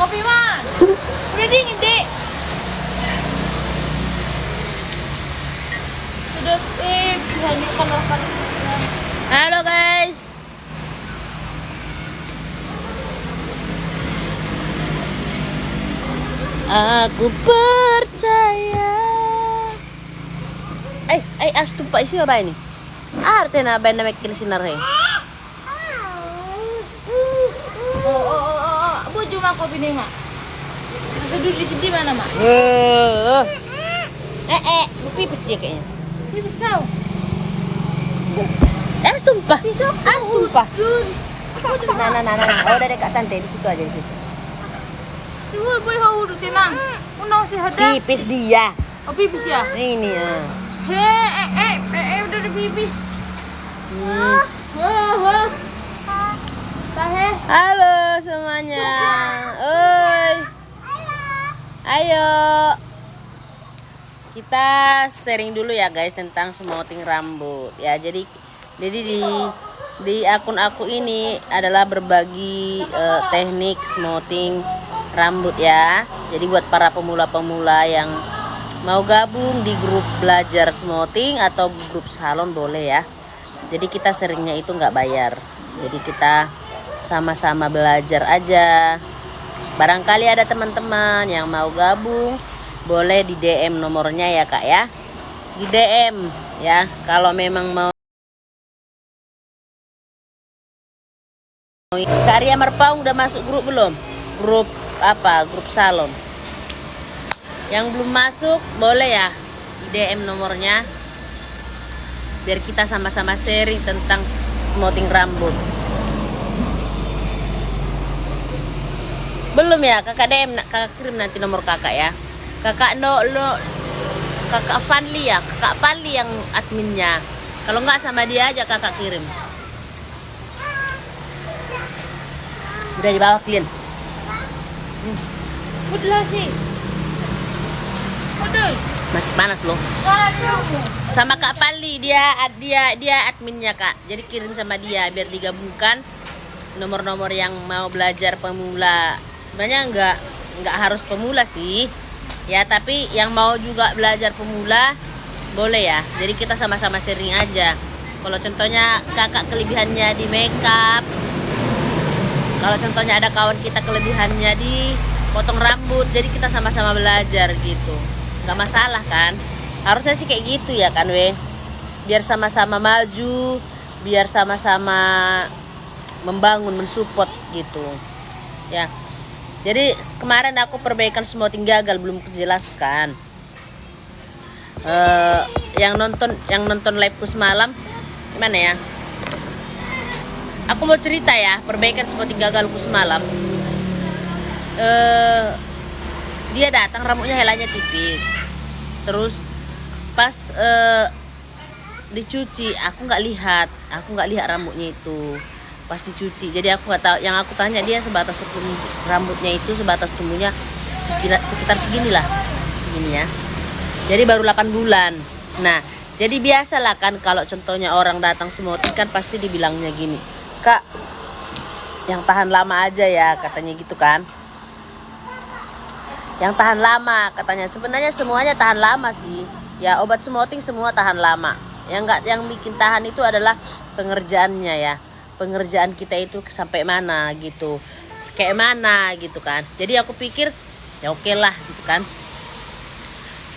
Kopi mah. Udah dingin, Dek. Sudah dihancurkan makan. Halo guys. Aku percaya. Astu pak isi apa ini? Artinya apa yang makin sinar he? Bu cuma kopi nih, Mak. Duduk di sini mana, Mak? Bu pipis dia kayaknya. Pipis kau. Tumpah. Tumpah. Nah. Oh, udah dekat tante di situ aja di situ. Coba boy hau udah tenang. Unang sehat dah. Pipis dia. Oh, pipis ya? Ini ya. Udah ada pipis. Tahe. Halo semuanya. Oi. Ayo. Kita sharing dulu ya guys tentang smoothing rambut. Ya, jadi di akun aku ini adalah berbagi teknik smoothing rambut ya. Jadi buat para pemula-pemula yang mau gabung di grup belajar smoothing atau grup salon boleh ya. Jadi kita seringnya itu nggak bayar. Jadi kita sama-sama belajar aja. Barangkali ada teman-teman yang mau gabung, boleh di DM nomornya ya kak ya. Di DM ya. Kalau memang mau. Kak Arya Marpaung udah masuk grup belum? Grup apa? Grup salon. Yang belum masuk boleh ya di DM nomornya. Biar kita sama-sama sharing tentang smoothing rambut. Belum ya? Kakak DM, kakak kirim nanti nomor kakak ya. Kakak Kakak Fanli ya. Kakak Fanli yang adminnya. Kalau nggak sama dia aja kakak kirim. Udah di bawah clean. Udah sih. Udah. Masih panas loh. Sama Kak Pali, dia adminnya kak. Jadi kirim sama dia biar digabungkan nomor-nomor yang mau belajar pemula. Sebenarnya nggak harus pemula sih. Ya tapi yang mau juga belajar pemula boleh ya. Jadi kita sama-sama sharing aja. Kalau contohnya kakak kelebihannya di makeup. Kalau contohnya ada kawan kita kelebihannya di potong rambut, jadi kita sama-sama belajar gitu. Gak masalah kan? Harusnya sih kayak gitu ya kan weh. Biar sama-sama maju, biar sama-sama membangun, mensupport gitu. Ya. Jadi kemarin aku perbaikan smoothing gagal belum kujelaskan. Yang nonton liveku semalam gimana ya? Aku mau cerita ya, perbaikan smoothing gagalku semalam. Dia datang rambutnya helanya tipis. Terus pas dicuci, aku nggak lihat rambutnya itu. Pas dicuci, jadi aku nggak tahu. Yang aku tanya dia sebatas rambutnya itu sebatas tumbuhnya sekitar seginilah, gini ya. Jadi baru 8 bulan. Nah, jadi biasalah kan kalau contohnya orang datang smoothing kan pasti dibilangnya gini. Kak, yang tahan lama aja ya katanya gitu kan. Yang tahan lama katanya. Sebenarnya semuanya tahan lama sih. Ya obat smoothing semua tahan lama. Yang bikin tahan itu adalah pengerjaannya ya. Pengerjaan kita itu sampai mana gitu. Kayak mana gitu kan. Jadi aku pikir ya oke lah gitu kan.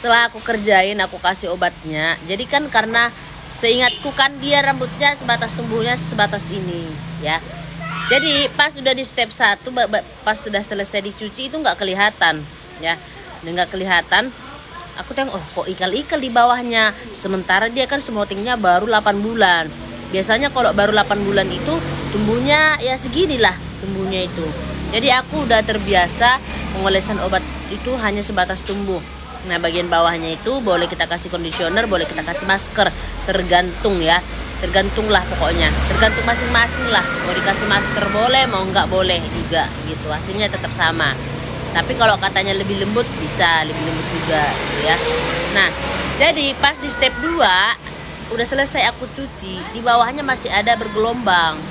Setelah aku kerjain, aku kasih obatnya. Jadi kan karena seingatku kan dia rambutnya tumbuhnya sebatas ini ya. Jadi pas sudah di step 1, pas sudah selesai dicuci itu nggak kelihatan ya. Nggak kelihatan. Aku tengok kok ikal-ikal di bawahnya. Sementara dia kan smoothingnya baru 8 bulan. Biasanya kalau baru 8 bulan itu tumbuhnya ya seginilah tumbuhnya itu. Jadi aku udah terbiasa pengolesan obat itu hanya sebatas tumbuh. Nah bagian bawahnya itu boleh kita kasih conditioner, boleh kita kasih masker, tergantung ya, tergantunglah pokoknya, tergantung masing-masing lah. Mau dikasih masker boleh, mau nggak boleh juga gitu, hasilnya tetap sama. Tapi kalau katanya lebih lembut bisa lebih lembut juga gitu ya. Nah jadi pas di step 2 udah selesai aku cuci, di bawahnya masih ada bergelombang.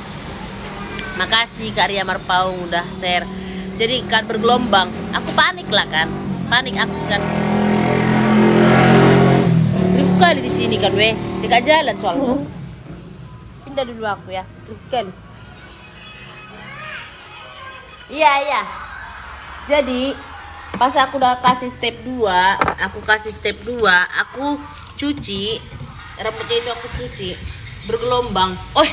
Makasih Kak Arya Marpaung udah share. jadi kan bergelombang. Aku panik lah kan, panik aku kan. Ribut kali di sini kan weh, dekat jalan soalnya. Pindah dulu aku ya, ribut kali. Iya. Jadi pas aku udah kasih step 2, aku cuci rambutnya itu, aku cuci bergelombang. Oh,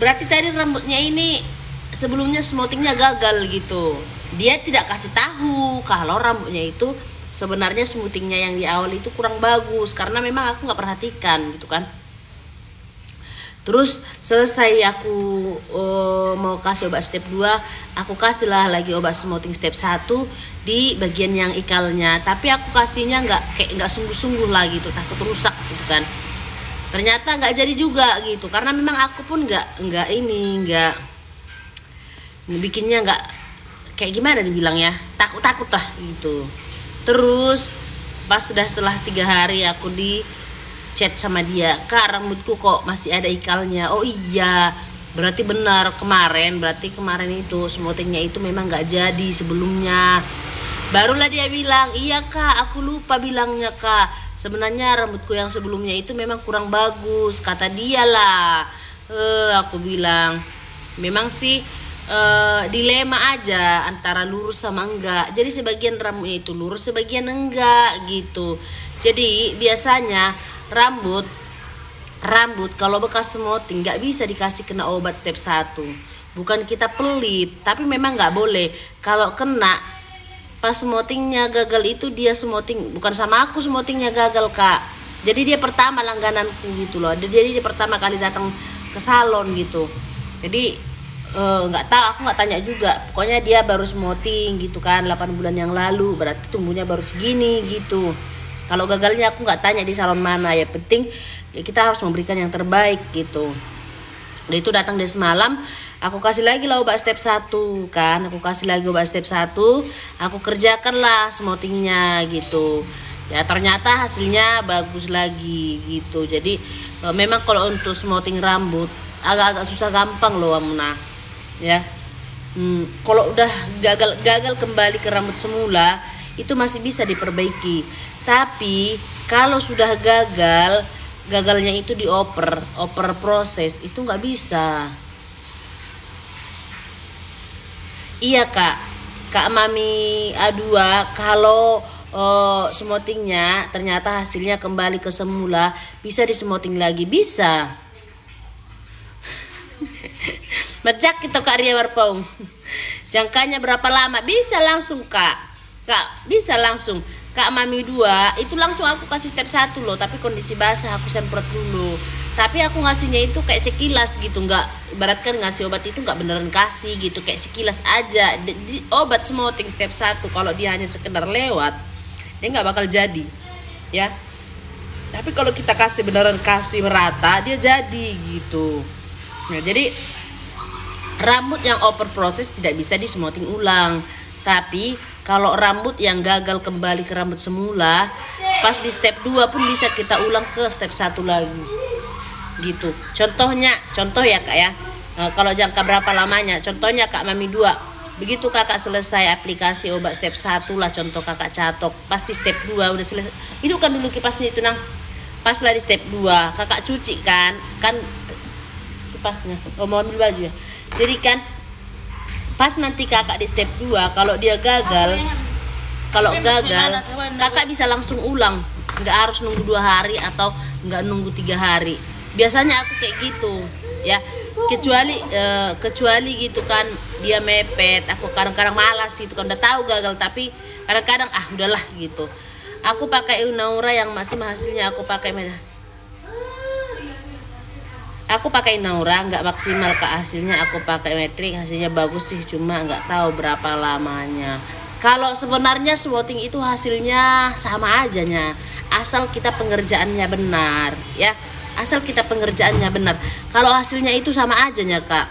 berarti tadi rambutnya ini sebelumnya smoothingnya gagal gitu. Dia tidak kasih tahu kalau rambutnya itu sebenarnya smoothingnya yang di awal itu kurang bagus, karena memang aku nggak perhatikan gitu kan. Terus selesai aku mau kasih obat step 2, aku kasihlah lagi obat smoothing step 1 di bagian yang ikalnya. Tapi aku kasihnya nggak sungguh-sungguh lah gitu, takut rusak gitu kan. Ternyata nggak jadi juga gitu, karena memang aku pun nggak bikinnya nggak kayak gimana dibilang ya, takut lah gitu. Terus pas setelah 3 hari aku di chat sama dia, Kak rambutku kok masih ada ikalnya. Oh iya, berarti benar kemarin itu smoothingnya itu memang nggak jadi sebelumnya. Barulah dia bilang, iya Kak, aku lupa bilangnya Kak, sebenarnya rambutku yang sebelumnya itu memang kurang bagus, kata dia lah. Aku bilang memang sih dilema aja antara lurus sama enggak. Jadi sebagian rambutnya itu lurus, sebagian enggak gitu. Jadi biasanya rambut kalau bekas smoothing nggak bisa dikasih kena obat step 1. Bukan kita pelit, tapi memang nggak boleh. Kalau kena pas smoothingnya gagal itu, dia smoothing bukan sama aku, smoothingnya gagal Kak. Jadi dia pertama langgananku gitu loh. Jadi dia pertama kali datang ke salon gitu. Jadi nggak tahu, aku nggak tanya juga. Pokoknya dia baru smoothing gitu kan 8 bulan yang lalu, berarti tumbuhnya baru segini gitu. Kalau gagalnya aku nggak tanya di salon mana, ya penting ya kita harus memberikan yang terbaik gitu. Dia itu datang dari semalam, aku kasih lagi lah obat step 1 kan, aku kerjakan lah smoothingnya gitu. Ya ternyata hasilnya bagus lagi gitu. Jadi memang kalau untuk smoothing rambut agak-agak susah gampang loh Amuna ya. Kalau udah gagal kembali ke rambut semula itu masih bisa diperbaiki. Tapi kalau sudah gagalnya itu dioper proses, itu nggak bisa. Iya Kak Mami A2, kalau smoothingnya ternyata hasilnya kembali ke semula, bisa dismoothing lagi, bisa. Majak kita Kak Ria Warpaung. Jangkanya berapa lama? Bisa langsung Kak, bisa langsung. Kak Mami 2 itu langsung aku kasih step 1 loh, tapi kondisi basah aku semprot dulu. Tapi aku ngasihnya itu kayak sekilas gitu, nggak ibaratkan ngasih obat itu nggak beneran kasih gitu, kayak sekilas aja. Obat smoothing step 1 kalau dia hanya sekedar lewat, dia nggak bakal jadi ya. Tapi kalau kita kasih beneran, kasih merata, dia jadi gitu. Nah, jadi rambut yang over proses tidak bisa di smoothing ulang. Tapi kalau rambut yang gagal kembali ke rambut semula, pas di step 2 pun bisa kita ulang ke step 1 lagi gitu. Contoh ya Kak ya. Kalau jangka berapa lamanya, contohnya Kak Mami 2, begitu Kakak selesai aplikasi obat step 1 lah, contoh Kakak catok, pas di step 2 udah selesai, hidupkan dulu kipasnya itu nang. Pas lah di step 2 Kakak cuci kan kipasnya, mau ambil baju ya. Jadi kan pas nanti Kakak di step 2 kalau dia gagal, Kakak bisa langsung ulang, nggak harus nunggu 2 hari atau nggak nunggu 3 hari. Biasanya aku kayak gitu ya, kecuali gitu kan dia mepet, aku kadang-kadang malas gitu kan, udah tahu gagal tapi kadang-kadang udahlah gitu. Aku pakai Unaura yang masih hasilnya aku pakai Naura, nggak maksimal ke hasilnya. Aku pakai metrik, hasilnya bagus sih, cuma nggak tahu berapa lamanya. Kalau sebenarnya smoothing itu hasilnya sama ajanya, asal kita pengerjaannya benar ya, kalau hasilnya itu sama ajanya Kak.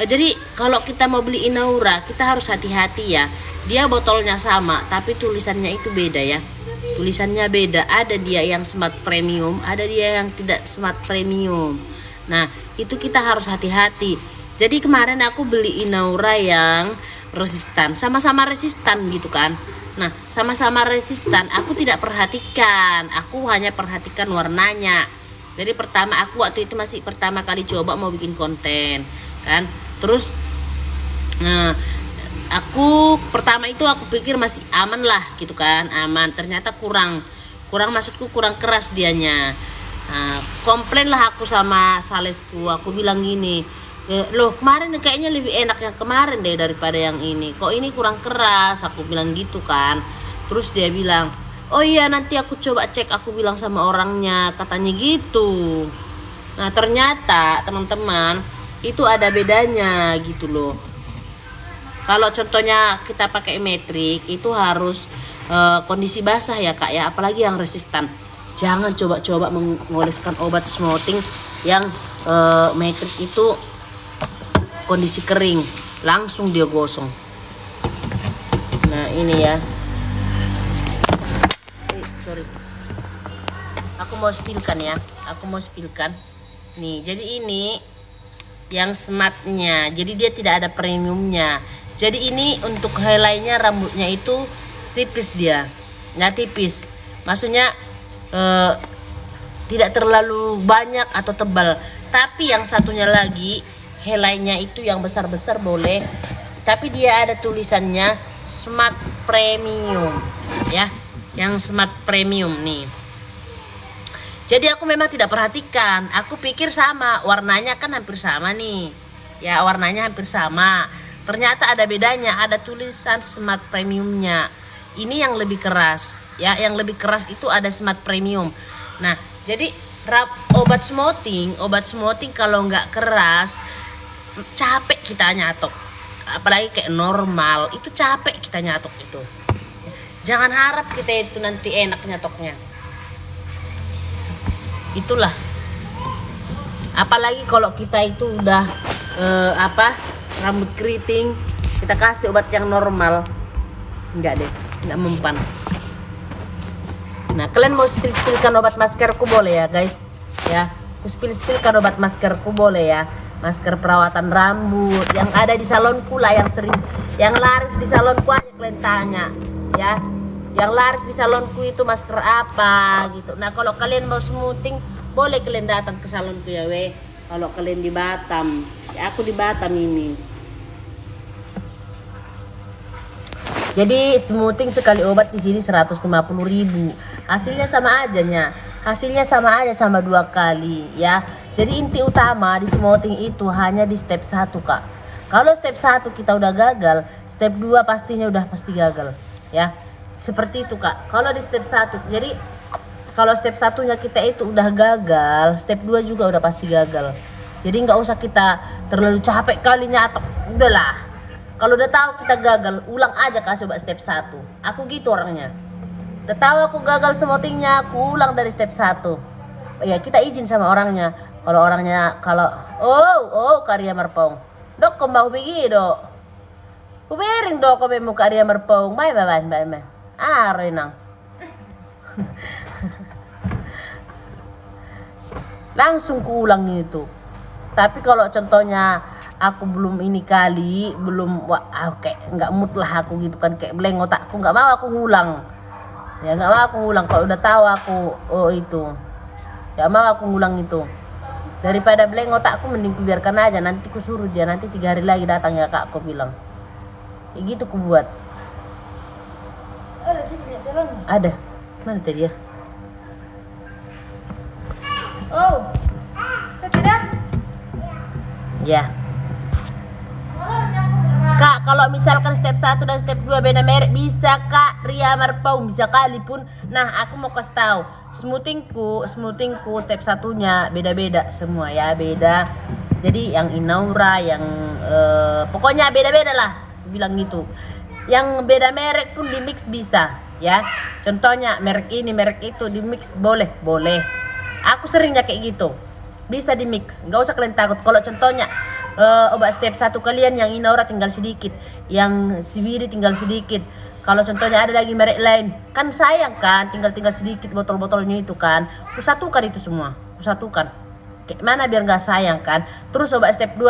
Jadi kalau kita mau beli Naura, kita harus hati-hati ya. Dia botolnya sama tapi tulisannya itu beda ya, tulisannya beda. Ada dia yang smart premium, ada dia yang tidak smart premium. Nah itu kita harus hati-hati. Jadi kemarin aku beli Naura yang resistan, sama-sama resistan gitu kan. Nah, sama-sama resistan, aku tidak perhatikan, aku hanya perhatikan warnanya. Jadi pertama aku waktu itu masih pertama kali coba mau bikin konten kan, terus aku pertama itu aku pikir masih aman lah gitu kan, aman. Ternyata kurang maksudku kurang keras dianya. Komplain lah aku sama salesku, aku bilang gini, loh kemarin kayaknya lebih enak yang kemarin deh daripada yang ini, kok ini kurang keras, aku bilang gitu kan. Terus dia bilang, oh iya nanti aku coba cek, aku bilang sama orangnya, katanya gitu. Nah ternyata teman-teman itu ada bedanya gitu loh. Kalau contohnya kita pakai metrik itu harus kondisi basah ya kak ya, apalagi yang resistan. Jangan coba-coba mengoleskan obat smoothing yang metrik itu kondisi kering, langsung dia gosong. Nah ini ya, sorry, aku mau spillkan ya, nih. Jadi ini yang smartnya, jadi dia tidak ada premiumnya. Jadi ini untuk highlightnya rambutnya itu tipis dia, nggak tipis, maksudnya tidak terlalu banyak atau tebal. Tapi yang satunya lagi highlightnya itu yang besar-besar boleh, tapi dia ada tulisannya Smart Premium ya, yang Smart Premium nih. Jadi aku memang tidak perhatikan, aku pikir sama, warnanya kan hampir sama nih ya, warnanya hampir sama. Ternyata ada bedanya, ada tulisan Smart Premiumnya. Ini yang lebih keras ya, yang lebih keras itu ada Smart Premium. Nah jadi obat smoothing kalau nggak keras capek kita nyatok, apalagi kayak normal itu capek kita nyatok itu. Jangan harap kita itu nanti enak nyatoknya, itulah. Apalagi kalau kita itu udah rambut keriting, kita kasih obat yang normal, enggak deh, enggak mempan. Nah kalian mau spill-spillkan obat maskerku boleh ya guys ya, aku spill-spillkan obat maskerku boleh ya, masker perawatan rambut yang ada di salonku lah, yang laris di salonku aja kalian tanya ya, yang laris di salonku itu masker apa gitu. Nah kalau kalian mau smoothing boleh kalian datang ke salonku ya weh, kalau kalian di Batam ya, aku di Batam ini. Jadi smoothing sekali obat di sini 150.000. Hasilnya sama aja sama 2 kali ya. Jadi inti utama di smoothing itu hanya di step 1 kak. Kalau step 1 kita udah gagal, step 2 pastinya udah pasti gagal ya. Seperti itu kak. Kalau di step 1, jadi kalau step 1-nya kita itu udah gagal, step 2 juga udah pasti gagal. Jadi nggak usah kita terlalu capek kali nyatok, udahlah. Kalau udah tahu kita gagal, ulang aja kasih coba step 1. Aku gitu orangnya. Udah tahu aku gagal smoothingnya, aku ulang dari step 1. Ya kita izin sama orangnya. Kalau karya merpong. Dok kau mau pergi dok. Kubering dok kau mau karya merpong. Bye. Renang. Langsung kuulang itu. Tapi kalau contohnya aku belum kayak nggak mood lah aku gitu kan, kayak blank otakku, nggak mau aku ngulang ya, nggak mau aku ngulang. Kalau udah tahu aku nggak mau aku ngulang itu, daripada blank otakku mending ku biarkan aja, nanti ku suruh dia nanti 3 hari lagi datang ya kak, aku bilang ya gitu ku buat. Ada mana tadi ya? Ya kak, kalau misalkan step 1 dan step 2 beda merek bisa kak, Ria Merpong bisa kali pun. Nah aku mau kasih tahu, smoothingku step 1-nya beda-beda semua ya, beda. Jadi yang Inaura, yang pokoknya beda-beda lah, bilang gitu. Yang beda merek pun di mix bisa ya. Contohnya merek ini merek itu di mix boleh. Aku seringnya kayak gitu, bisa di mix, nggak usah kalian takut. Kalau contohnya obat step 1 kalian yang Inaura tinggal sedikit, yang CBD tinggal sedikit. Kalau contohnya ada lagi merek lain, kan sayang kan, tinggal sedikit botol-botolnya itu kan. Kusatukan itu semua, kayak mana biar nggak sayang kan. Terus obat step 2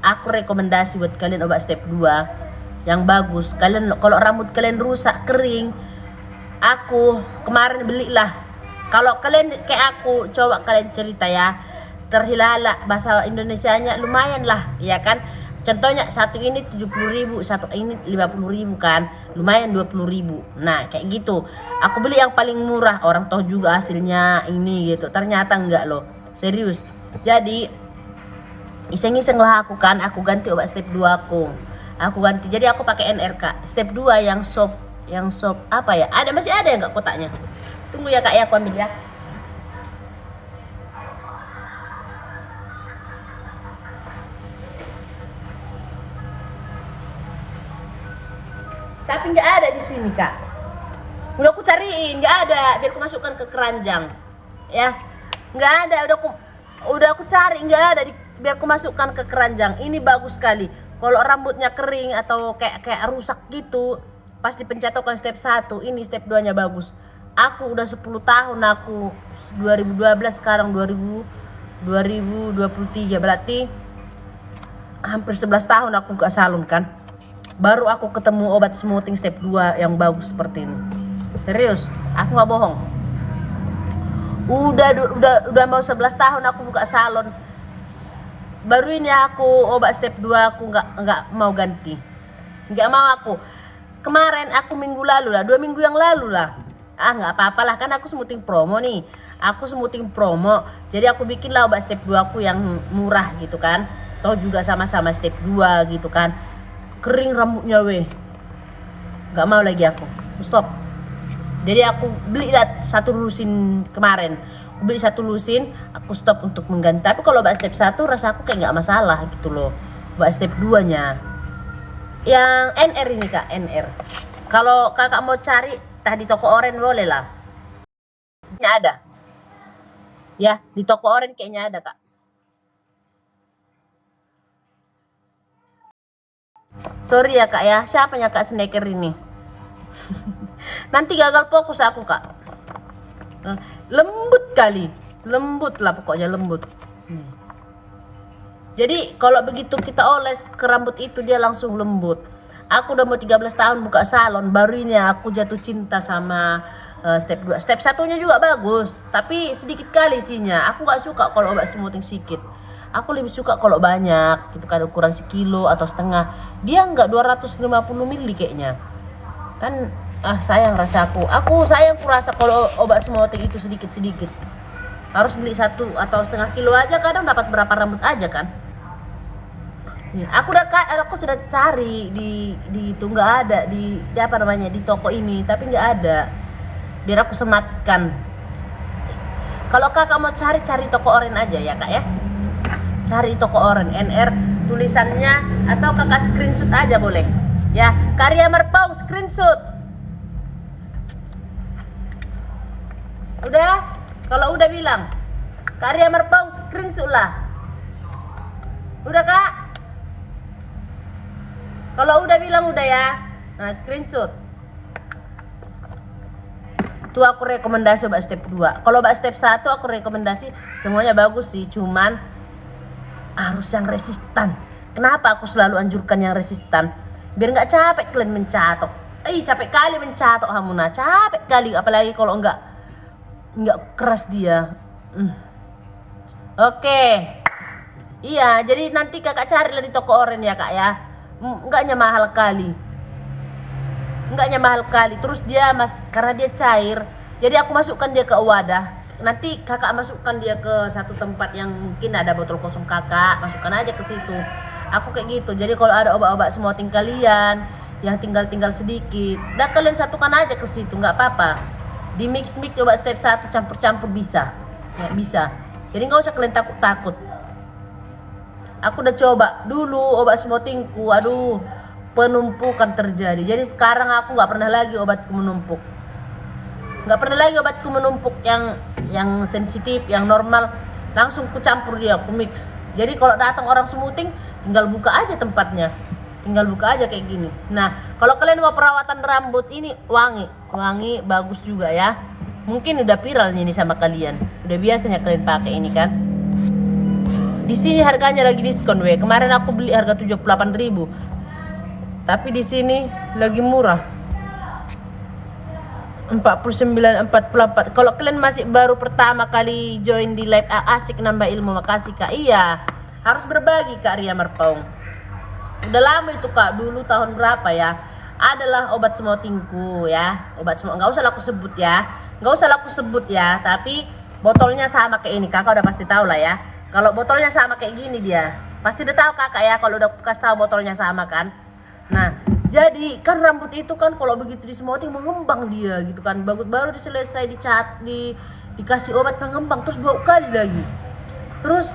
aku rekomendasi buat kalian obat step 2 yang bagus. Kalian kalau rambut kalian rusak kering, aku kemarin belilah. Kalau kalian kayak aku, coba kalian cerita ya, terhilala bahasa Indonesianya lumayan lah, ya kan? Contohnya satu ini 70.000, satu ini 50.000 kan, lumayan 20.000. Nah kayak gitu. Aku beli yang paling murah, orang tahu juga hasilnya ini gitu. Ternyata enggak loh, serius. Jadi iseng-iseng lah aku kan, aku ganti obat step 2 aku. Aku ganti, jadi aku pakai NRK step 2 yang soft, apa ya? Ada, masih ada ya enggak kotaknya? Tunggu ya kak ya, aku ambil ya. Tapi nggak ada di sini kak. Udah aku cariin, nggak ada. Biar aku masukkan ke keranjang, ya. Nggak ada. Udah aku cari, nggak ada. Biar aku masukkan ke keranjang. Ini bagus sekali. Kalau rambutnya kering atau kayak rusak gitu, pas dipencetokkan step 1, ini step 2-nya bagus. Aku udah 10 tahun, aku 2012 sekarang 2023, berarti hampir 11 tahun aku ke salon kan. Baru aku ketemu obat smoothing step 2 yang bagus seperti ini. Serius, aku nggak bohong. Udah mau 11 tahun aku buka salon. Baru ini aku obat step 2 aku nggak mau ganti. Nggak mau aku. Kemarin aku minggu lalu lah, 2 minggu yang lalu lah. Nggak apa-apalah, kan aku smoothing promo nih. Aku smoothing promo. Jadi aku bikin lah obat step 2 aku yang murah gitu kan. Toh juga sama-sama step 2 gitu kan. Kering rambutnya weh, nggak mau lagi aku, stop. Jadi aku beli satu lusin kemarin, aku beli satu lusin, aku stop untuk mengganti. Tapi kalau obat step 1 rasa aku kayak nggak masalah gitu loh. Obat step 2 nya yang NR ini kak, NR. Kalau kakak mau cari di toko oren boleh lah, kayaknya ada ya, di toko oren kayaknya ada kak. Sorry ya kak ya, siapanya kak snacker ini? Nanti gagal fokus aku kak. Lembut kali, lembut lah pokoknya, lembut. Jadi kalau begitu kita oles ke rambut itu dia langsung lembut. Aku udah mau 13 tahun buka salon, baru ini aku jatuh cinta sama step 2. Step 1-nya juga bagus, tapi sedikit kali isinya. Aku nggak suka kalau obat smoothing sedikit. Aku lebih suka kalau banyak gitu kan, ukuran sekilo atau setengah. Dia enggak 250 ml kayaknya. Kan sayang rasa aku. Sayang kurasa kalau obat smoothing itu sedikit-sedikit. Harus beli 1 atau setengah kilo aja, kadang dapat berapa rambut aja kan. Aku sudah cari di itu nggak ada di apa namanya, di toko ini, tapi nggak ada. Biar aku sematkan. Kalau kakak mau cari toko oren aja ya kak ya. Cari toko oren NR tulisannya, atau kakak screenshot aja boleh ya. Karya Merpau screenshot. Udah, kalau udah bilang Karya Merpau screenshot lah. Udah kak, kalau udah bilang udah ya. Nah screenshot. Tuh aku rekomendasi obat step 2. Kalau obat step 1 aku rekomendasi semuanya bagus sih, cuman harus yang resistan. Kenapa aku selalu anjurkan yang resistan? Biar nggak capek kalian mencatok. Capek kali mencatok Hamuna, capek kali, apalagi kalau nggak keras dia. Oke. Iya, jadi nanti kakak carilah di toko oren ya kak ya. Enggaknya mahal kali. Terus dia karena dia cair, jadi aku masukkan dia ke wadah. Nanti kakak masukkan dia ke satu tempat yang mungkin ada botol kosong kakak, masukkan aja ke situ. Aku kayak gitu. Jadi kalau ada obat-obat smoothing kalian yang tinggal sedikit, dah kalian satukan aja ke situ, nggak apa-apa. Di mix obat step 1 campur-campur bisa. Ya, bisa. Jadi nggak usah kalian takut-takut. Aku udah coba dulu obat smoothingku, aduh, penumpukan terjadi. Jadi sekarang aku nggak pernah lagi obatku menumpuk. Yang sensitif, yang normal, langsung ku campur dia, ku mix. Jadi kalau datang orang smoothing, tinggal buka aja tempatnya, tinggal buka aja kayak gini. Nah kalau kalian mau perawatan rambut ini wangi bagus juga ya. Mungkin udah viral ini sama kalian, udah biasanya kalian pakai ini kan. Di sini harganya lagi diskon weh. Kemarin aku beli harga 78.000. Tapi di sini lagi murah. 49,44. Kalau kalian masih baru pertama kali join di live asik nambah ilmu, makasih Kak. Iya, harus berbagi Kak Ria Marpaung. Udah lama itu Kak, dulu tahun berapa ya? Adalah obat semotingku ya. Obat semut, nggak usah aku sebut ya. Nggak usah aku sebut ya, tapi botolnya sama kayak ini. Kakak udah pasti tahu lah ya. Kalau botolnya sama kayak gini dia, pasti udah tahu Kakak ya kalau udah kasih tahu botolnya sama kan. Nah, jadi kan rambut itu kan kalau begitu di semoting mengembang dia gitu kan. Baru diselesai dikasih obat pengembang terus 2 kali lagi. Terus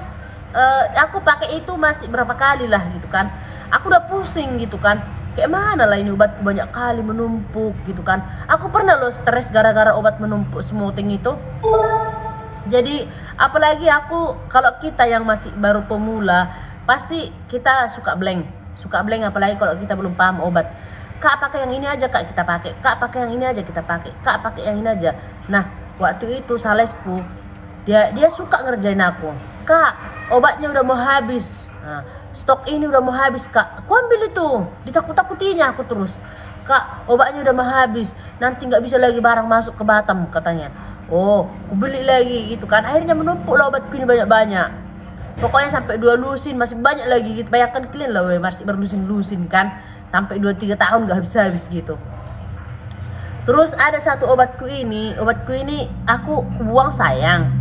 aku pakai itu masih berapa kali lah gitu kan. Aku udah pusing gitu kan. Kayak mana lah ini obatku banyak kali menumpuk gitu kan. Aku pernah loh stres gara-gara obat menumpuk semoting itu. Jadi apalagi aku, kalau kita yang masih baru pemula pasti kita suka blank apalagi kalau kita belum paham obat. Kak pakai yang ini aja Kak, kita pakai. Kak pakai yang ini aja, kita pakai. Kak pakai yang ini aja. Nah waktu itu salesku dia suka ngerjain aku. Kak obatnya udah mau habis, nah, stok ini udah mau habis Kak. Aku ambil itu, ditakut-takutinya aku terus. Kak obatnya udah mau habis, nanti nggak bisa lagi barang masuk ke Batam katanya. Oh aku beli lagi gitu kan. Akhirnya menumpuk lah obatku ini banyak-banyak. Pokoknya sampai 2 lusin, masih banyak lagi gitu. Bayangkan kalian lah masih berlusin-lusin kan. Sampai 2-3 tahun gak habis-habis gitu. Terus ada satu obatku ini aku buang sayang.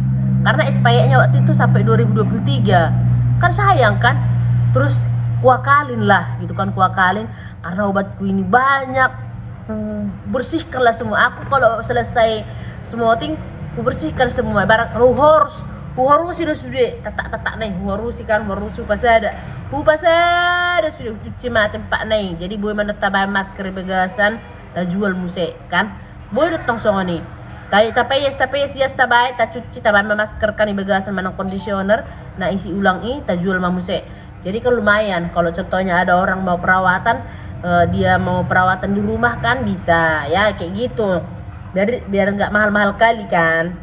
Karena expirednya waktu itu sampai 2023. Kan sayang kan. Terus kuakalin lah gitu kan, kuakalin. Karena obatku ini banyak. Bersihkanlah semua. Aku kalau selesai smoting, aku bersihkan semua. Barang huarusi sudah tatak nih, huarusi pasada sudah cuci mata tempat nih. Jadi boleh menetapkan masker begasan dan jual musik kan. Boleh datang sono nih. Tapi ya tabai ta cuci tabai masker kan begasan manang conditioner, nah isi ulang ta jual musik. Jadi kan lumayan. Kalau contohnya ada orang mau perawatan, dia mau perawatan di rumah kan bisa ya kayak gitu. Biar nggak mahal-mahal kali kan.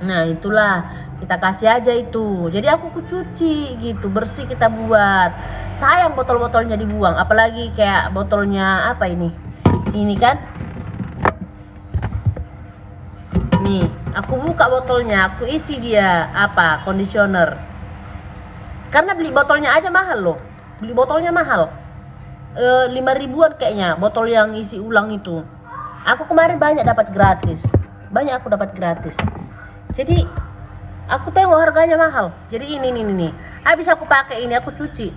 Nah itulah, kita kasih aja itu. Jadi aku cuci gitu, bersih kita buat. Sayang botol-botolnya dibuang. Apalagi kayak botolnya apa ini kan. Nih aku buka botolnya, aku isi dia apa, conditioner. Karena beli botolnya aja mahal loh. Beli botolnya mahal, 5.000-an kayaknya botol yang isi ulang itu. Aku kemarin banyak dapat gratis. Aku dapat gratis. Jadi aku tengok harganya mahal. Jadi ini. Habis aku pakai ini, aku cuci.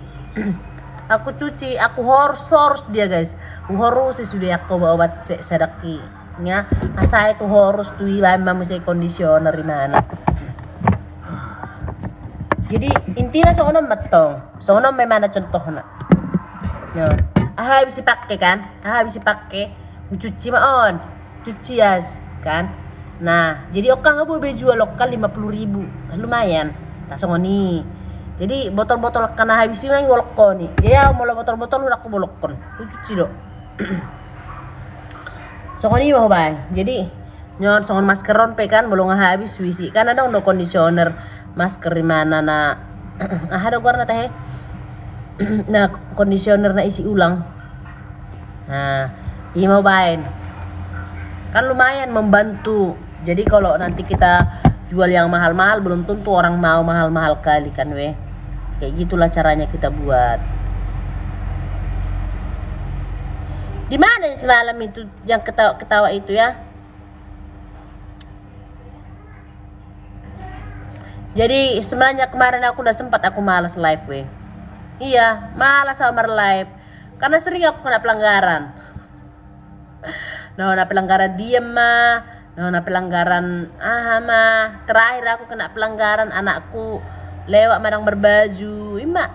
aku horus dia guys. Horus sudah aku bawa obat sedaki. Ya, saya itu horus tuh memang mesti conditioner di mana. Jadi intinya sono metong. Sono memang contohnya. Ya, habis dipakai kan? Habis dipakai, cuci maon. Cuci kan. Nah, jadi orang nggak boleh jual lokal 50.000, lumayan. Langsung nih. Jadi botol-botol karena habis ini lagi wolokon nih. Ya mau botol-botol udah aku bolokon. Cuci dong. Songon ini mau bang. Jadi nyon songon maskeron pe kan belum habis wisi. Kan ada untuk conditioner masker di mana nah. Ada warna teh. Nah, conditioner na isi ulang. Nah, ini mau bang. Kan lumayan membantu. Jadi kalau nanti kita jual yang mahal-mahal belum tentu orang mau mahal-mahal kali kan weh. Kayak gitulah caranya kita buat. Di mana semalam itu yang ketawa itu ya? Jadi sebenarnya kemarin aku udah sempat aku malas live weh. Iya, malas sama live. Karena sering aku kena pelanggaran. Nah, pelanggaran diem mah. Nah, pelanggaran terakhir aku kena pelanggaran anakku lewat madang berbaju. Ima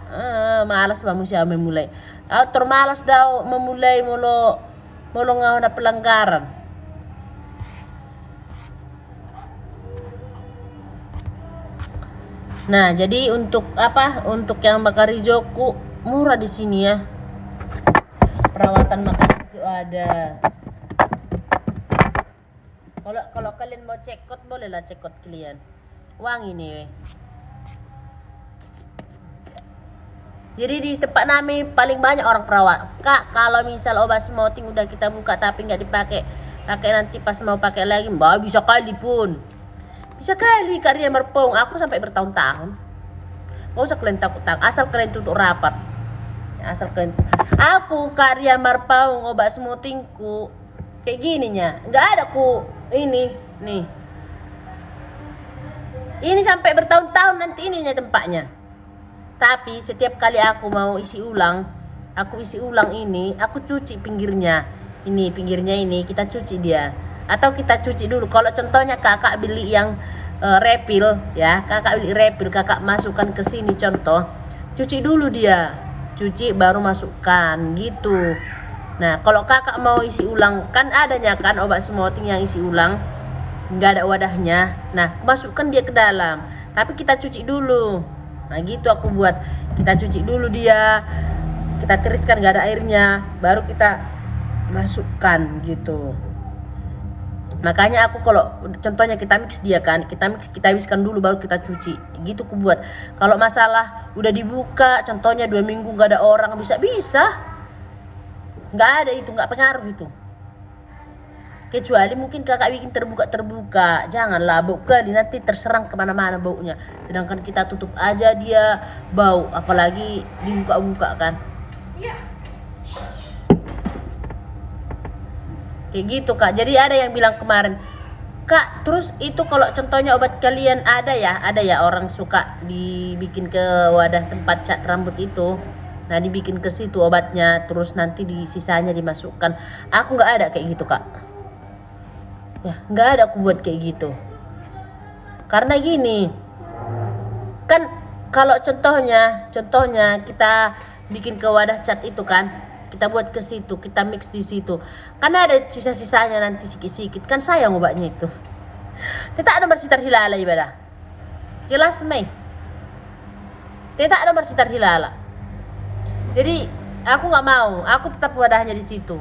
malas manusia memulai. Termalas daw memulai molo ngahon na pelanggaran. Nah, jadi untuk apa? Untuk yang Makarijoku murah di sini ya. Perawatan Makarijo ada. Kalau kalian mau cekot bolehlah cekot kalian. Wangi nih. Jadi di tempat kami paling banyak orang perawat. Kak, kalau misal obat smoting udah kita buka tapi nggak dipakai, pakai nanti pas mau pakai lagi, mbak bisa kali pun. Bisa kali Kak Ria Merpong. Aku sampai bertahun-tahun. Gak usah kalian takut-takut, asal kalian tutup rapat. Asal kalian. Aku Kak Ria Merpong obat smotingku kayak gininya. Nggak ada ku ini nih. Ini sampai bertahun-tahun nanti ininya tempatnya. Tapi setiap kali aku mau isi ulang ini, aku cuci pinggirnya. Ini pinggirnya ini kita cuci dia. Atau kita cuci dulu. Kalau contohnya kakak beli yang refill ya, kakak beli refill, kakak masukkan ke sini contoh. Cuci dulu dia. Cuci baru masukkan gitu. Nah, kalau kakak mau isi ulang, kan adanya kan obat smoting yang isi ulang. Nggak ada wadahnya. Nah, masukkan dia ke dalam. Tapi kita cuci dulu. Nah gitu aku buat. Kita cuci dulu dia, kita tiriskan gak ada airnya, baru kita masukkan gitu. Makanya aku kalau contohnya kita mix dia kan, kita habiskan dulu baru kita cuci. Gitu aku buat. Kalau masalah udah dibuka, contohnya 2 minggu gak ada orang, bisa nggak ada itu, nggak pengaruh itu. Kecuali mungkin kakak bikin terbuka, janganlah bau kali nanti terserang kemana-mana baunya. Sedangkan kita tutup aja dia bau, apalagi dibuka-buka kan. Kayak gitu Kak. Jadi ada yang bilang kemarin, Kak, terus itu kalau contohnya obat kalian ada ya orang suka dibikin ke wadah tempat cat rambut itu. Nah dibikin ke situ obatnya, terus nanti di sisanya dimasukkan. Aku nggak ada kayak gitu Kak. Ya, nggak ada aku buat kayak gitu. Karena gini, kan kalau contohnya kita bikin ke wadah cat itu kan, kita buat ke situ, kita mix di situ. Karena ada sisa-sisanya nanti sikit-sikit, kan sayang obatnya itu. Tidak ada bersitar hilala ibadah. Jelas Mei. Tidak ada bersitar hilala. Jadi aku nggak mau, aku tetap wadahnya di situ.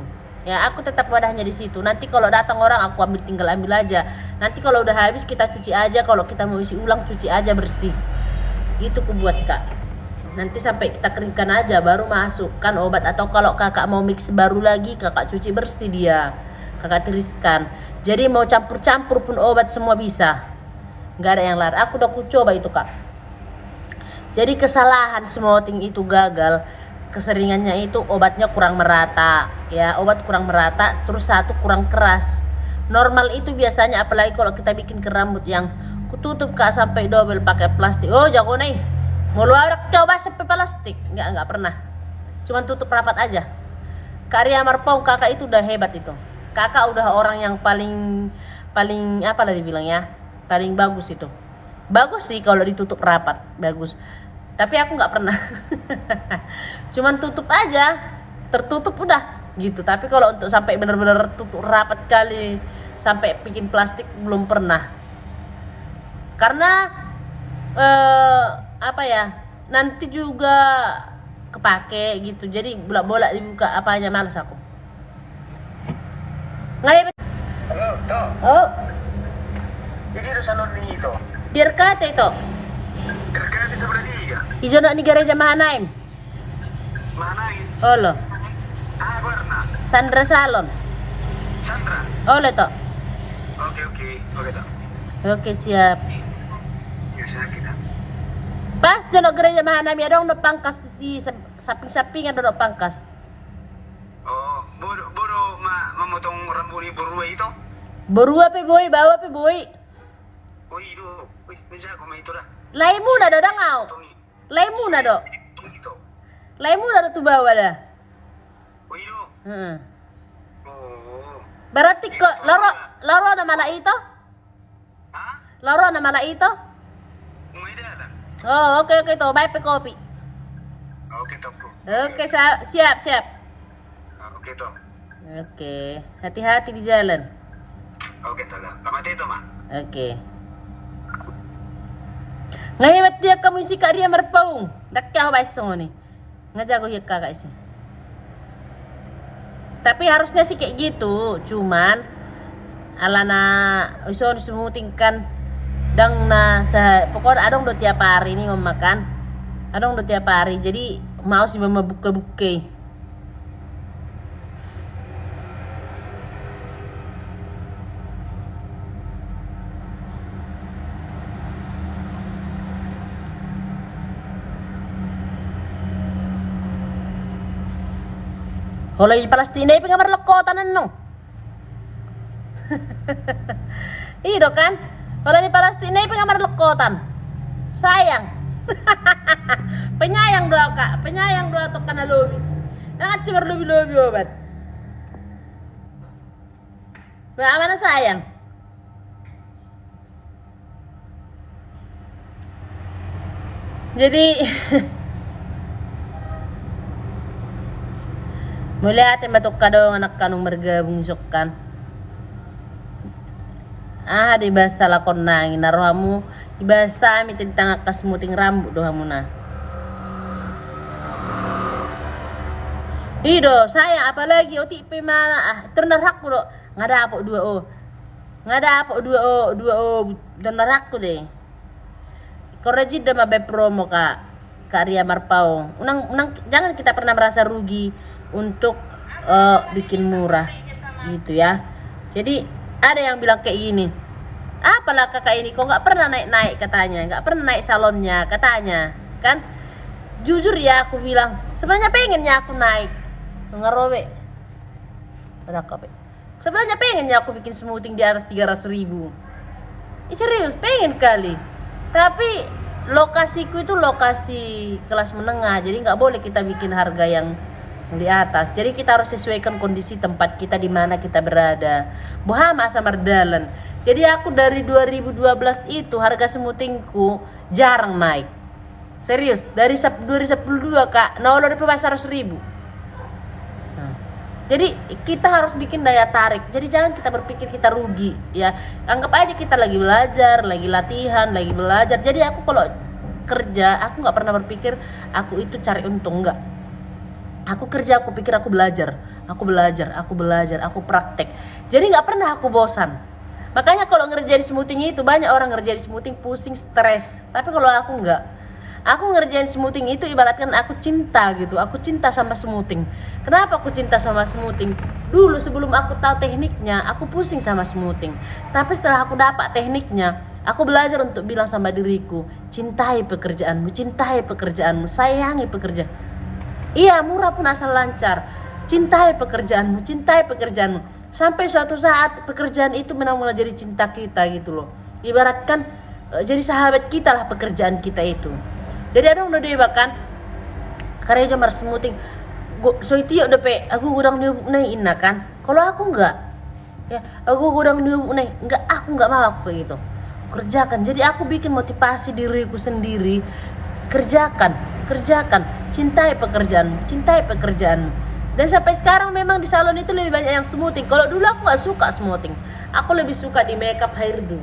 Ya, aku tetap wadahnya di situ. Nanti kalau datang orang aku tinggal ambil aja. Nanti kalau udah habis kita cuci aja. Kalau kita mau isi ulang cuci aja bersih. Gitu ku buat Kak. Nanti sampai kita keringkan aja baru masukkan obat. Atau kalau kakak mau mix baru lagi, kakak cuci bersih dia. Kakak tiriskan. Jadi mau campur-campur pun obat semua bisa. Nggak ada yang larang. Aku udah coba itu Kak. Jadi kesalahan smoting itu gagal. Keseringannya itu obatnya kurang merata ya, obat kurang merata, terus satu kurang keras. Normal itu biasanya, apalagi kalau kita bikin ke rambut yang kututup Kak sampai double pakai plastik. Oh jago nih, mau luar coba sampai plastik? Nggak pernah, cuman tutup rapat aja. Kak Ria Merpong kakak itu udah hebat itu. Kakak udah orang yang paling apa lagi bilang ya, paling bagus itu. Bagus sih kalau ditutup rapat, bagus. Tapi aku nggak pernah. Cuman tutup aja, tertutup udah gitu. Tapi kalau untuk sampai bener-bener tutup rapat kali, sampai bikin plastik belum pernah. Karena apa ya, nanti juga kepake gitu. Jadi bolak-bolak dibuka apanya, males aku. Ngapain? Halo, Dok. Oh, Jadi itu salon ini itu. dirkate itu. Kira-kira di sebelah dia. Ijo nak ni gereja Mahanaim. Mana ini? Olo, Warna. Sandra Salon. Sandra. Ole to. Oke, Dok. Oke, siap. Ya, saya kita. Pas jono gereja Mahanaim ya dong no pangkas si saping-saping ada no pangkas. Oh, bodo memotong rambut ni berua itu. Berua pe boy, bawa pe boy. Oh, itu. Wih, bisa aku main itu dah. Lai muna do dangau. Tongi. Lai muna do. Itu. Lai muna do tu bawa dah. Oh, itu. Heeh. Oh. Berarti kok loro na mala ito? Hah? Loro na mala ito? May dalan. Oh, oke to. Bye pe kopi. Oke, Tokku. Oke, siap. Oke, Tok. Oke, hati-hati di jalan. Oke, Tala. Pamati itu, Ma. Oke. Ngahiwat dia kamu si Kak Ria Merpong. Dakka ba iso ni? Ngajago hiya kakak sih. Tapi harusnya sih kayak gitu, cuman alana iso sumutingkan dang na sa pokoknya adong do tiap hari nih makan. Adong do tiap hari. Jadi mau sih buka-buka. Kalau di Palestina pengamar lekotan nong. Iya kan? Kalau di Palestina pengamar lekotan. Sayang. Penyayang doa kak, penyayang doa to kana lobi. Nangat cimar lobi obat. Ba mana sayang? Jadi muli atin batok ka daw anak kanong margabong isokkan. Di basta lakon nangin narohamu, ibasta mi tentang kasmuting rambut dohamu na. Ido, sayang apalagi o tipe mana ternarak ko do. Ngada po 2 o ternarak ko deh. Korejid dah mabe promo ka Arya Marpao. Unang jangan kita pernah merasa rugi untuk bikin murah gitu ya. Jadi ada yang bilang kayak gini, apalah kakak ini kok nggak pernah naik katanya, nggak pernah naik salonnya katanya kan. Jujur ya aku bilang sebenarnya pengennya aku naik ngarobe sebenarnya pengennya aku bikin smoothing di atas 300.000. Serius pengen kali, tapi lokasiku itu lokasi kelas menengah, jadi nggak boleh kita bikin harga yang di atas. Jadi kita harus sesuaikan kondisi tempat kita di mana kita berada. Buhama sama Mardalan. Jadi aku dari 2012 itu harga smoothingku jarang naik. Serius, dari 2012 kak, nolor di pasar 100.000. Jadi kita harus bikin daya tarik. Jadi jangan kita berpikir kita rugi ya. Anggap aja kita lagi belajar, lagi latihan, lagi belajar. Jadi aku kalau kerja, aku nggak pernah berpikir aku itu cari untung, enggak. Aku kerja, aku pikir aku belajar, aku praktek. Jadi nggak pernah aku bosan. Makanya kalau ngerjain smoothing itu banyak orang ngerjain smoothing pusing, stres. Tapi kalau aku nggak. Aku ngerjain smoothing itu ibaratkan aku cinta gitu. Aku cinta sama smoothing. Kenapa aku cinta sama smoothing? Dulu sebelum aku tahu tekniknya, aku pusing sama smoothing. Tapi setelah aku dapat tekniknya, aku belajar untuk bilang sama diriku, cintai pekerjaanmu, sayangi pekerjaan. Iya, murah pun asal lancar. Cintai pekerjaanmu. Sampai suatu saat pekerjaan itu benar-benar jadi cinta kita gitu loh. Ibaratkan jadi sahabat kita lah pekerjaan kita itu. Jadi ada udah bahkan karya jamar smoothing. So itu ya udah aku udang naik ina kan. Kalau aku enggak, ya aku udang naik enggak, aku enggak mau aku gitu. Kerjakan. Jadi aku bikin motivasi diriku sendiri. Kerjakan, cintai pekerjaanmu. Dan sampai sekarang memang di salon itu lebih banyak yang smoothing. Kalau dulu aku nggak suka smoothing, aku lebih suka di makeup hairdo,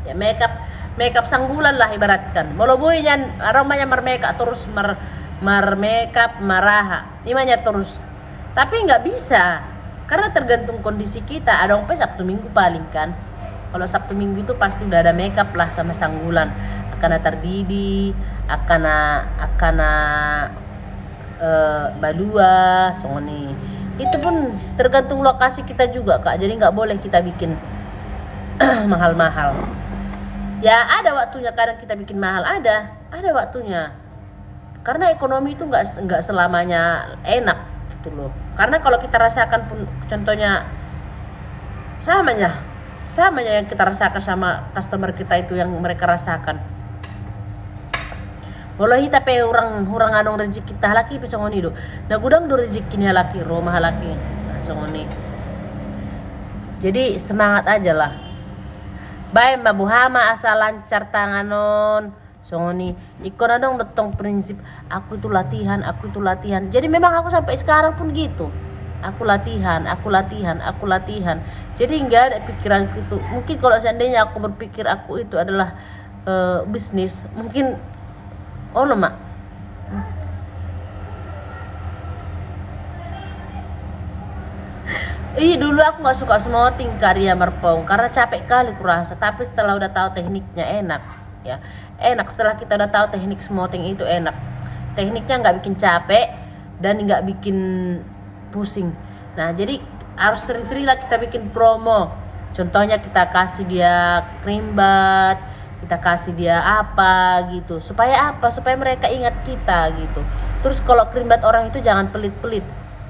ya makeup sanggulan lah ibaratkan. Kalau boynya aromanya mermakeup terus makeup maraha, imanya terus. Tapi nggak bisa, karena tergantung kondisi kita. Ada sampai Sabtu Minggu paling kan. Kalau Sabtu Minggu itu pasti udah ada makeup lah sama sanggulan. Akana tardidi, akana badua, songoni. Itu pun tergantung lokasi kita juga kak. Jadi nggak boleh kita bikin mahal-mahal. Ya ada waktunya kadang kita bikin mahal, ada waktunya. Karena ekonomi itu nggak selamanya enak gitu loh. Karena kalau kita rasakan pun contohnya samanya yang kita rasakan sama customer kita itu yang mereka rasakan. Wallahi tapi orang anong rezeki kita laki pisongoni do. Nagudang do rezeki niya laki, rumah laki. Songoni. Jadi semangat aja lah. Bae mabuhama asal lancar tanganon. Songoni. Iko na dong datang prinsip aku itu latihan. Jadi memang aku sampai sekarang pun gitu. Aku latihan. Jadi enggak ada pikiran itu. Mungkin kalau seandainya aku berpikir aku itu adalah bisnis, mungkin mak. Dulu aku nggak suka smoothing Arya Marpao karena capek kali kurasa. Tapi setelah udah tahu tekniknya enak, ya enak. Setelah kita udah tahu teknik smoothing itu enak. tekniknya nggak bikin capek dan nggak bikin pusing. Nah jadi harus sering-sering lah kita bikin promo. Contohnya kita kasih dia cream bath, kita kasih dia apa gitu. Supaya apa? Supaya mereka ingat kita gitu. Terus kalau cream bath orang itu jangan pelit-pelit.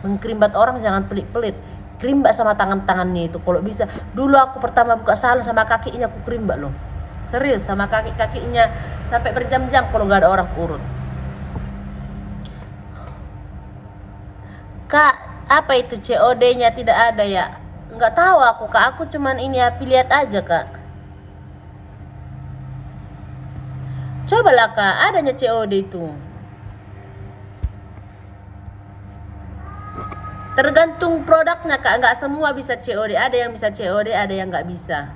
Mengkrim bath orang jangan pelit-pelit. Cream bath sama tangan-tangannya itu kalau bisa. Dulu aku pertama buka salon sama kakinya aku cream bath loh. Serius, sama kaki-kakinya sampai berjam-jam kalau nggak ada orang urut. Kak, apa itu COD-nya tidak ada ya? Nggak tahu aku Kak, aku cuman ini affiliate aja Kak. Cobalah Kak, adanya COD itu. Tergantung produknya Kak, nggak semua bisa COD. Ada yang bisa COD, ada yang nggak bisa.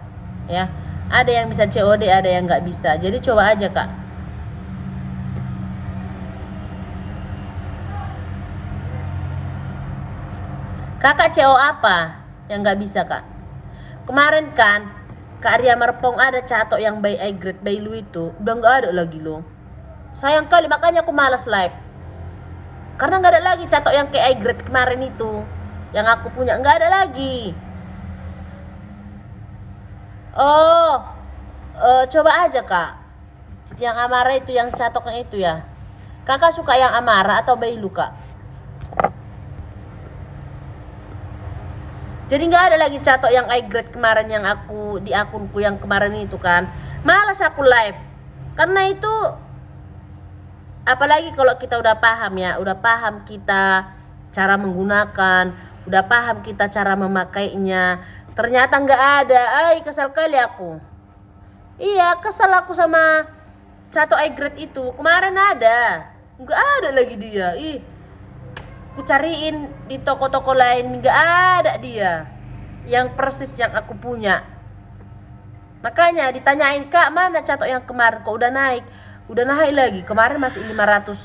Ya. Ada yang bisa COD, ada yang nggak bisa. Jadi coba aja Kak. Kakak CO apa yang nggak bisa Kak? Kemarin kan Kak Ria Merpong ada catok yang by I grade by lu itu udah nggak ada lagi loh. Sayang kali, makanya aku malas live. Karena nggak ada lagi catok yang kayak I grade kemarin itu. Yang aku punya nggak ada lagi. Oh, coba aja Kak. Yang Amara itu, yang catoknya itu ya. Kakak suka yang Amara atau Bailu Kak? Jadi nggak ada lagi catok yang I grade kemarin yang aku di akunku yang kemarin itu kan. Malas aku live. Karena itu apalagi kalau kita udah paham ya, udah paham kita cara menggunakan, udah paham kita cara memakainya. Ternyata nggak ada, kesal kali aku. Iya, kesal aku sama catok I grade itu. Kemarin ada, nggak ada lagi dia. Aku cariin di toko-toko lain, nggak ada dia. Yang persis yang aku punya. Makanya ditanyain, Kak mana catok yang kemarin? Kok udah naik? Udah naik lagi. Kemarin masih 500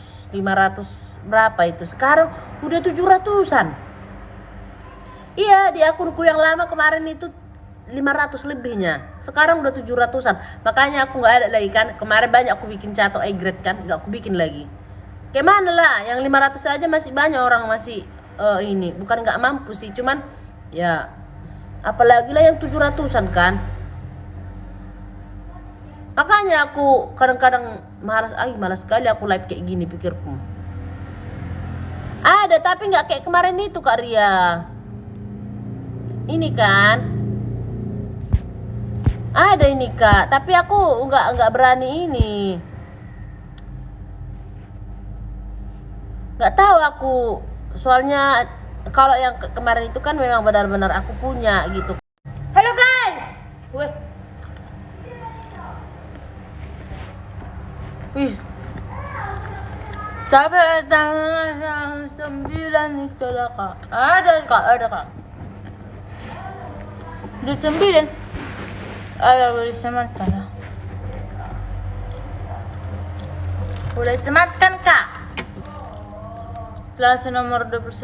berapa itu? Sekarang udah 700-an. Iya, di akunku yang lama kemarin itu 500 lebihnya. Sekarang udah 700-an. Makanya aku nggak ada lagi kan. Kemarin banyak aku bikin catok I grade kan, nggak aku bikin lagi. Kayak mana lah, yang 500 aja masih banyak orang masih ini. Bukan nggak mampu sih, cuman ya apalagi lah yang 700-an kan. Makanya aku kadang-kadang malas sekali aku live kayak gini pikirku. Ada tapi nggak kayak kemarin itu Kak Ria. Ini kan ada ini Kak, tapi aku nggak berani ini. Nggak tahu aku, soalnya kalau yang kemarin itu kan memang benar-benar aku punya gitu. Halo guys, wih, sampai tanggal yang 9 itu lah Kak. Ada Kak. Udah 9. Ayo boleh sematkan lah. Boleh sematkan Kak. Kelas nomor 29.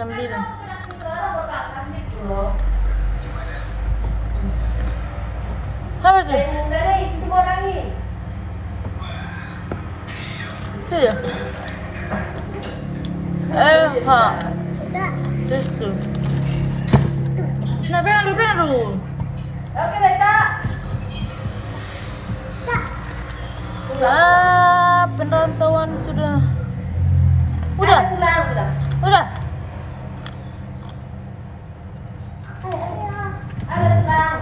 Apa tuh? Itu ya? Kak. Terus tuh. Nah, beru. Oke, Kak. Penonton sudah. Udah. Ada tulang.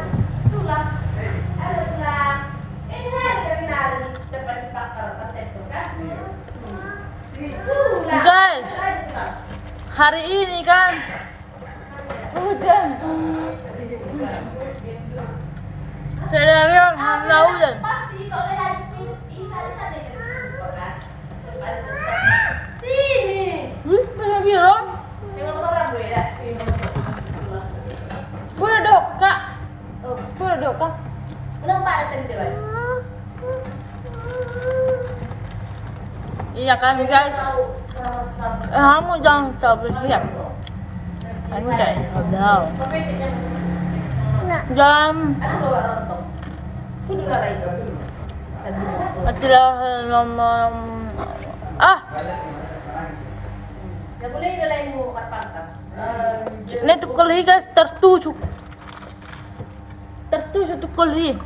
Ini ada terminal depan faktor itu kan? Guys, hari ini kan hujan. Serius, karena hujan. Sini. Mana biru? Boleh dok, Kak. Boleh dok, Kak. Kenapa ada cendera? Iya kan guys. Kamu jangan coba lihat. Kamu jangan udah. Jam. Adalah nomor Ini tukul hi guys, tertusuk tukul hi.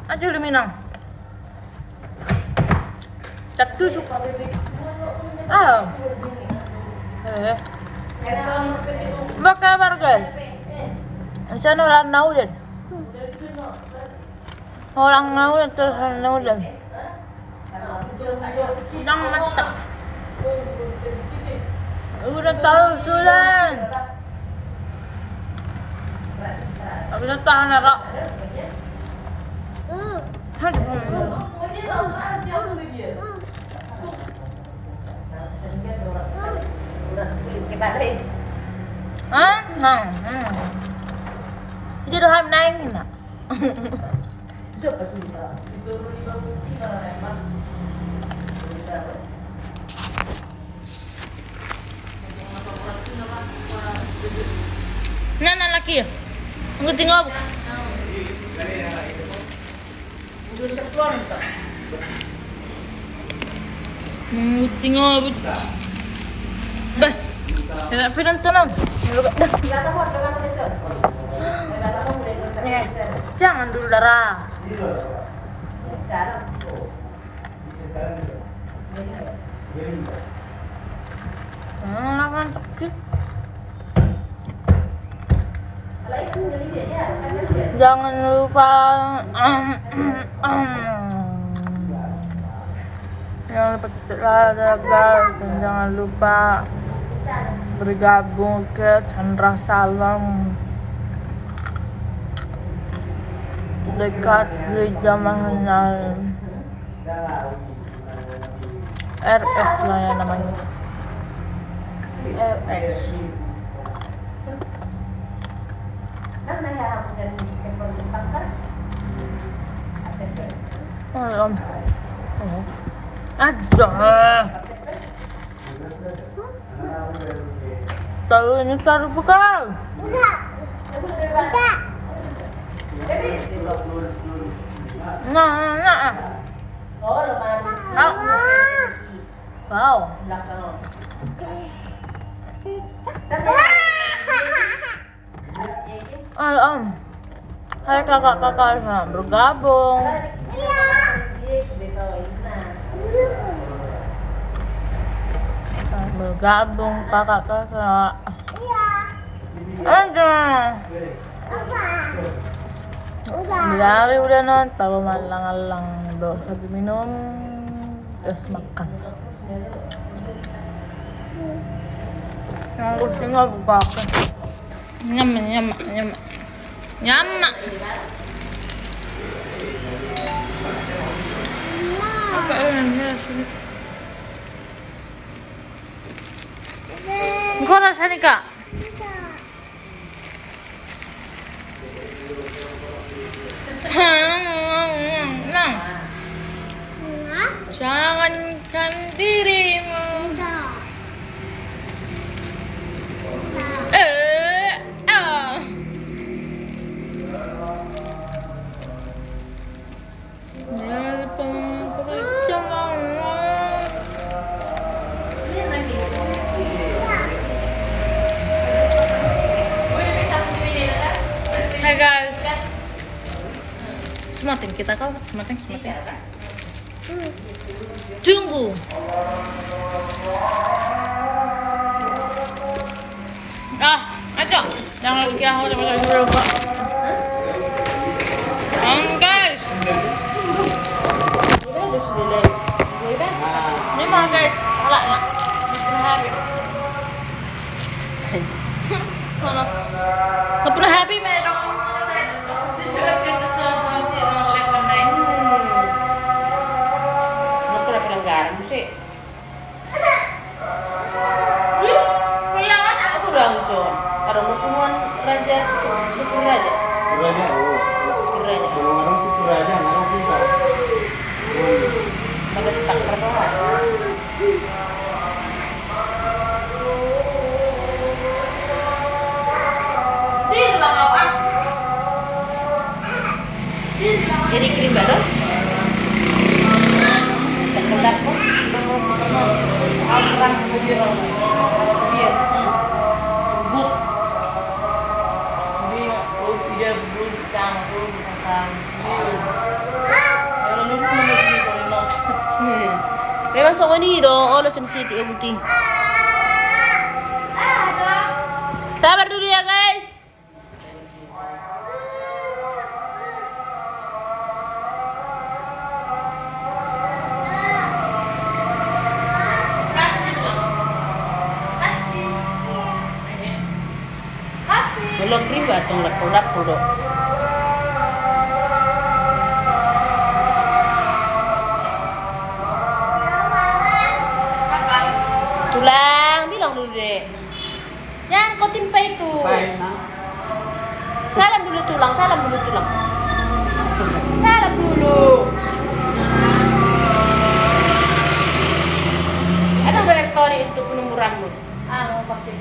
Aja udah minang. Tertusuk. Apa kabar guys? Sana orang naulan. Orang naulan terus naulan. Sedang mantap. Udah tahu sudah. Habis itu tahan Ra. Jadi udah ham naik nak. Nana laki ya? Nggak tinggal. Tinggal. Bah, tidak pernah tenang. Jangan dulu darah. Mantap. Jangan lupa dan jangan lupa bergabung ke Chandra Salam dekat gereja mahal RS lah ya namanya, RS. Aja. Tahu ini taruh bukan? Enggak. Nah. Wow. Hai kakak-kakak bergabung. Bergabung kakak-kakak. Ada. Dari udah nonton malang-alang dosa minum es makan. Yang kursi nggak buka. Nyamak. Apa ini? Kau rasanya kak? Jangankan dirimu. Hai guys. Sematin kita kau, sematin. Tunggu. Ayo. Jangan lupa berapa. Guys. Ini mah guys, salah ya. Nggak pernah happy merong. Jadi kirim baru. makan sendiri orang. Iya. Buk. Sendiri belum dia belum kang belum makan. Kalau nunggu mana sih kalau memang soalnya ini doh, lo sensitif ya putih. Sabar dulu ya guys. Kalau krim batong lapor dok. Tulang, bilang dulu deh. Jangan kau timpa itu. Salam dulu tulang, salam dulu tulang. Salam dulu. Ada nggak air tonic untuk penumbuh rambut? Mau pakai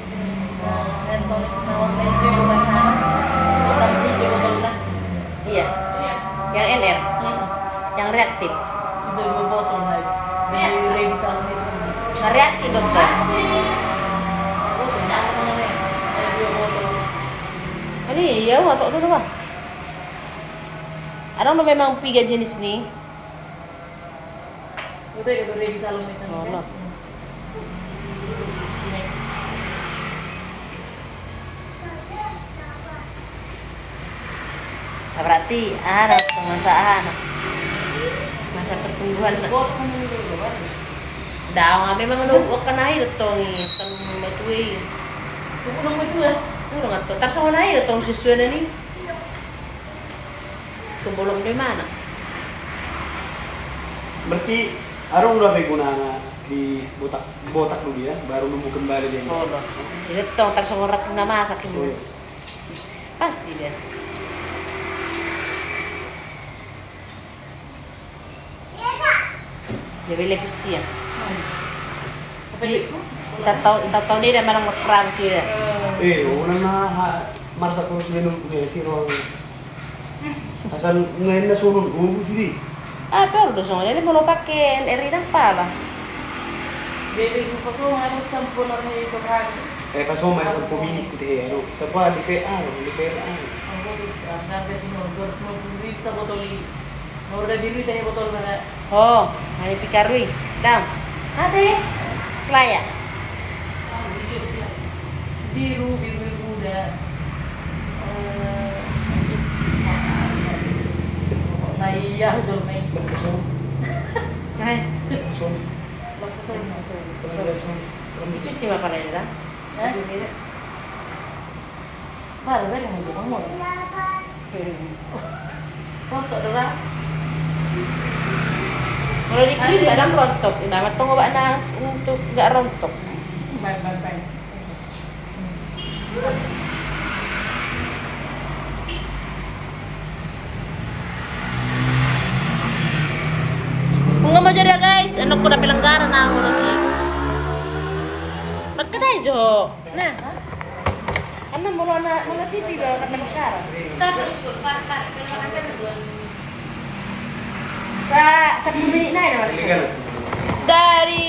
dan tonic warna hijau bukan botol hijau botol lah. Iya. Yang NR, yang reaktif. Itu 2 botol guys. Dari ready sama itu. Nah, reaktif dokter. Oh sudah namanya. Ada 2 botol. Ini iya, watok dulu bang. Ada memang 3 jenis nih. Itu ya ready salon itu. Allah. Nah, berarti ada masa pertumbuhan. Daw memang ano kan air tong matuwi. Kukulong mo ito eh. Ano nga to? Tarsa na air tong susuan na ni. Kumbulong di mana? Berarti arong udah guna di botak dulu ya, baru numbuh kembali dia. Oh, no. Jadi tong tarsa ngorat na masak Oh, ini. iya. Pasti dia. Dia beli pusi ya. Tahu dia dah marang makram sih dia. Una na marasa terus minum si ro. Asal ngayon na sunod, ubus di. Ah, pero doon dia mau pakai eri ng pala. Bebe ko pa so harus sampo na may pagkag. Kaso may sa pumili ko ano. Sa pa di fe ano. Ang dapat mo dos mo read sa botol. Mau udah diri teh botol mana? Oh, hari pikarui. Dam. Ate. Playa. Biru udah. Nah iya jol main. Hai. So, Cuci makanan ya, Dam. Baru kan mau jual mau. Kok tak ada? Kalau di kiri kadang rontok, nah matong obat na untuk nggak rontok. Bye. Kung nggak mau jadi guys, ano ko na pilanggaran na ako sih. Magkatay jo. Nah. Ano mo na si Pido ka pilanggaran. Sa pumili na yun. Dari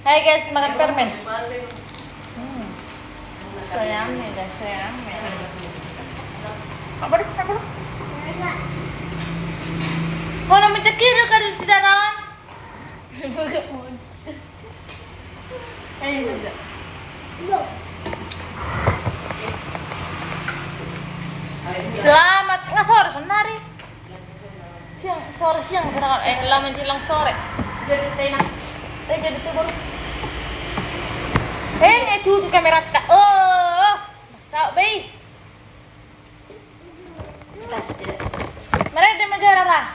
Hai guys, makan permen. Sayangnya dah, sayangnya. Apa? Mau nama cekir kan di sidaran? Bukan mau. Ayo saja. Selamat sore senari. Siang berangkat lama menjelang sore. Jadi tenang. Jadi tebal. Itu tuh kamera tak. Oh. Tak baik. Mereka majarara.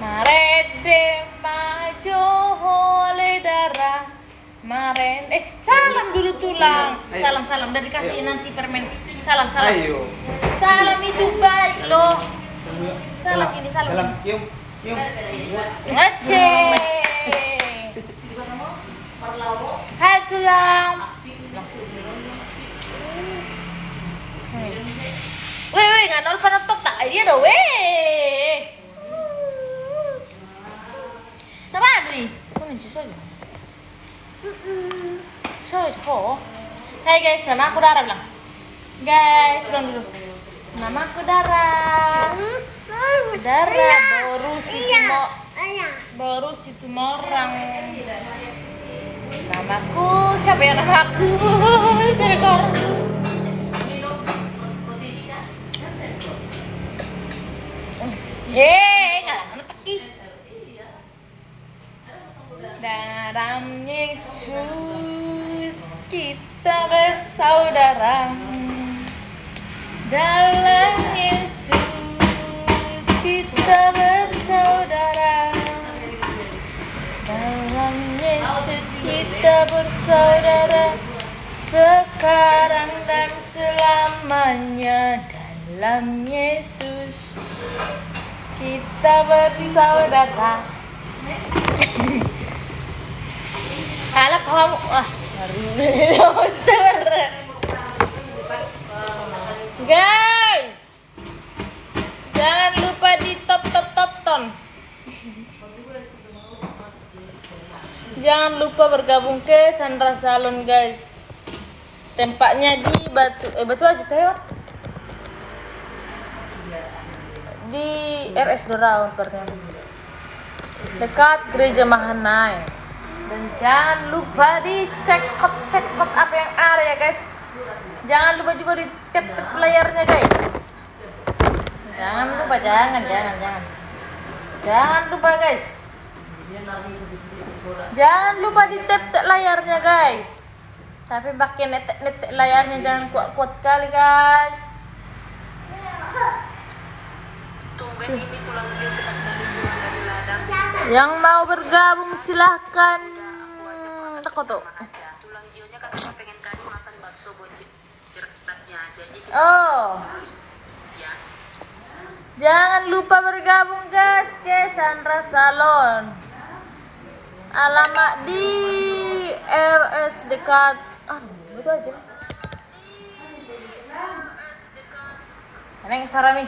Marede majo hole darah. Maren. Salam dulu tulang. Salam dari kasih nanti permen. Salam. Ayo. Salam itu baik loh. Salam ini salam. Cium. Ngeceh. Hai tulang. weh, nganol panotok tak dia dah weh. Sama dui. Kau ni susah je. Susah. Hai guys, nama aku Dara bilang. Guys, bilang dulu. Nama aku Dara. Dara baru situ orang. Namaku siapa ya namaku? Sergor. Nggak teki. Dalam Yesus kita bersaudara. Dalam Yesus kita bersaudara. Dalam Yesus kita bersaudara. Sekarang dan selamanya. Dalam Yesus kita bersaudara. Alah kamu guys, jangan lupa di tonton. Jangan lupa bergabung ke Sandra Salon guys. Tempatnya di Batu Aji Teo. Di RS Dorawan dekat Gereja Mahanai. Dan jangan lupa di sekot apa yang ada ya guys. Jangan lupa juga di tap layarnya guys. Jangan lupa, jangan lupa guys. Jangan lupa di tap layarnya guys. Tapi pakai netek layarnya jangan kuat kali guys. Yang mau bergabung silahkan. Oh, jangan lupa bergabung guys ke Sandra Salon. Alamat di RS dekat. Betul aja. Neng Sarami.